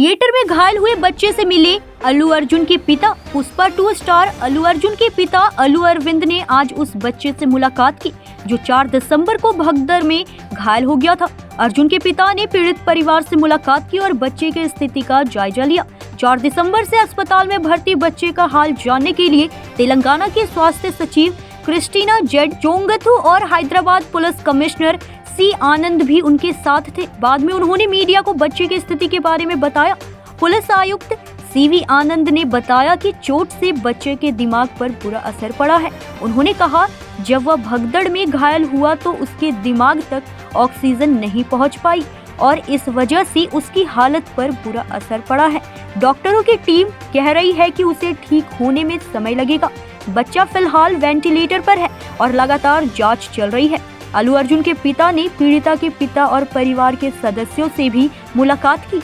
Theatre में घायल हुए बच्चे से मिले अल्लू अर्जुन के पिता। पुष्पा 2 स्टार अल्लू अर्जुन के पिता अल्लू अरविंद ने आज उस बच्चे से मुलाकात की जो 4 दिसंबर को भगदड़ में घायल हो गया था। अर्जुन के पिता ने पीड़ित परिवार से मुलाकात की और बच्चे की स्थिति का जायजा लिया। 4 दिसंबर से अस्पताल में भर्ती बच्चे का हाल जानने के लिए तेलंगाना के स्वास्थ्य सचिव क्रिस्टीना जेड चोंगथू और हैदराबाद पुलिस कमिश्नर सी आनंद भी उनके साथ थे। बाद में उन्होंने मीडिया को बच्चे की स्थिति के बारे में बताया। पुलिस आयुक्त सीवी आनंद ने बताया कि चोट से बच्चे के दिमाग पर बुरा असर पड़ा है। उन्होंने कहा जब वह भगदड़ में घायल हुआ तो उसके दिमाग तक ऑक्सीजन नहीं पहुंच पाई और इस वजह से उसकी हालत पर बुरा असर पड़ा है। डॉक्टरों की टीम कह रही है कि उसे ठीक होने में समय लगेगा। बच्चा फिलहाल वेंटिलेटर पर है और लगातार जांच चल रही है। अल्लू अर्जुन के पिता ने पीड़िता के पिता और परिवार के सदस्यों से भी मुलाकात की।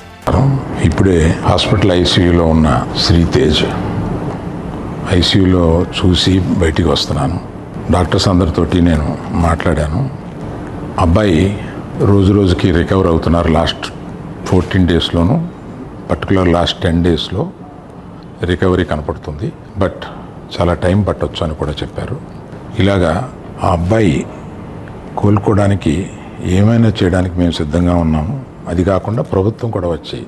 ఇప్పుడే హాస్పిటల్ ఐసీయూలో ఉన్న శ్రీతేజ్ ఐసీయూలో చూసి బయటికి వస్తున్నాను. డాక్టర్స్ అందరితోటి నేను మాట్లాడాను. అబ్బాయి రోజు రోజుకి రికవర్ అవుతున్నారు. లాస్ట్ 14 డేస్లోను పర్టికులర్ లాస్ట్ 10 డేస్లో రికవరీ కనపడుతుంది. బట్ చాలా టైం పట్టొచ్చు అని కూడా చెప్పారు. ఇలాగా ఆ అబ్బాయి కోలుకోవడానికి ఏమైనా చేయడానికి మేము సిద్ధంగా ఉన్నాము. అది కాకుండా ప్రభుత్వం కూడా వచ్చి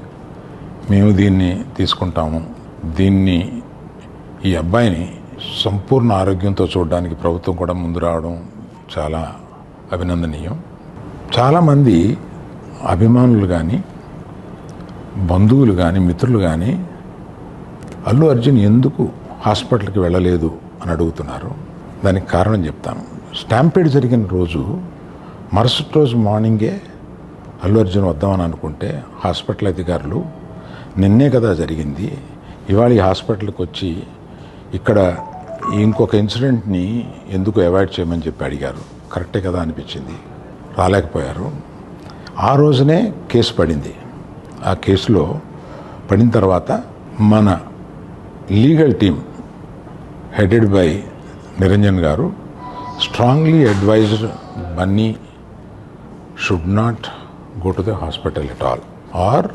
మేము దీన్ని తీసుకుంటాము, ఈ అబ్బాయిని సంపూర్ణ ఆరోగ్యంతో చూడడానికి ప్రభుత్వం కూడా ముందు రావడం చాలా అభినందనీయం. చాలామంది అభిమానులు కానీ బంధువులు కానీ మిత్రులు కానీ అల్లు అర్జున్ ఎందుకు హాస్పిటల్కి వెళ్ళలేదు అని అడుగుతున్నారు. దానికి కారణం చెప్తాను. స్టాంపేడ్ జరిగిన రోజు మరుసటి రోజు మార్నింగే అల్లు అర్జున్ వద్దామని అనుకుంటే హాస్పిటల్ అధికారులు నిన్నే కదా జరిగింది, ఇవాళ ఈ హాస్పిటల్కి వచ్చి ఇక్కడ ఇంకొక ఇన్సిడెంట్ని ఎందుకు అవాయిడ్ చేయమని చెప్పి అడిగారు. కరెక్టే కదా అనిపించింది. రాలేకపోయారు. ఆ రోజునే కేసు పడింది. ఆ కేసులో పడిన తర్వాత మన legal team headed by Niranjan garu strongly advised Bunny should not go to the hospital at all or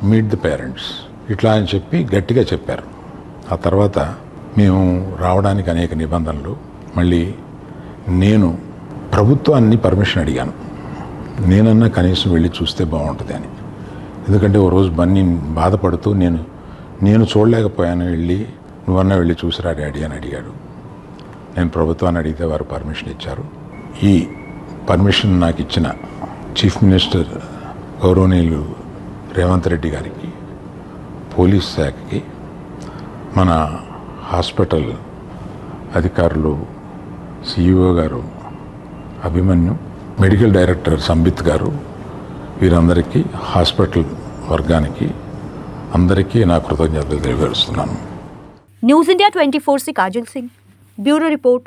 meet the parents ఇట్లా అని చెప్పి గట్టిగా చెప్పారు. ఆ తర్వాత మేము రావడానికి అనేక నిబంధనలు, మళ్ళీ నేను ప్రభుత్వాన్ని పర్మిషన్ అడిగాను. నేనన్నా కనీసం వెళ్ళి చూస్తే బాగుంటుంది అని. ఎందుకంటే ఓ రోజు బన్నీ బాధపడుతూ నేను చూడలేకపోయాను, నువ్వన్నా వెళ్ళి చూసిరా డాడీ అని అడిగాడు. నేను ప్రభుత్వాన్ని అడిగితే వారు పర్మిషన్ ఇచ్చారు. ఈ పర్మిషన్ నాకు ఇచ్చిన చీఫ్ మినిస్టర్ గౌరవనీయులు రేవంత్ రెడ్డి గారికి, పోలీస్ శాఖకి, మన హాస్పిటల్ అధికారులు సిఇఓ గారు అభిమన్యు, మెడికల్ డైరెక్టర్ సంబిత్ గారు, వీరందరికీ హాస్పిటల్ వర్గానికి అందరికీ నా కృతజ్ఞతలు తెలియజేస్తున్నాను. न्यूज़ इंडिया 24 से काजल सिंह, ब्यूरो रिपोर्ट।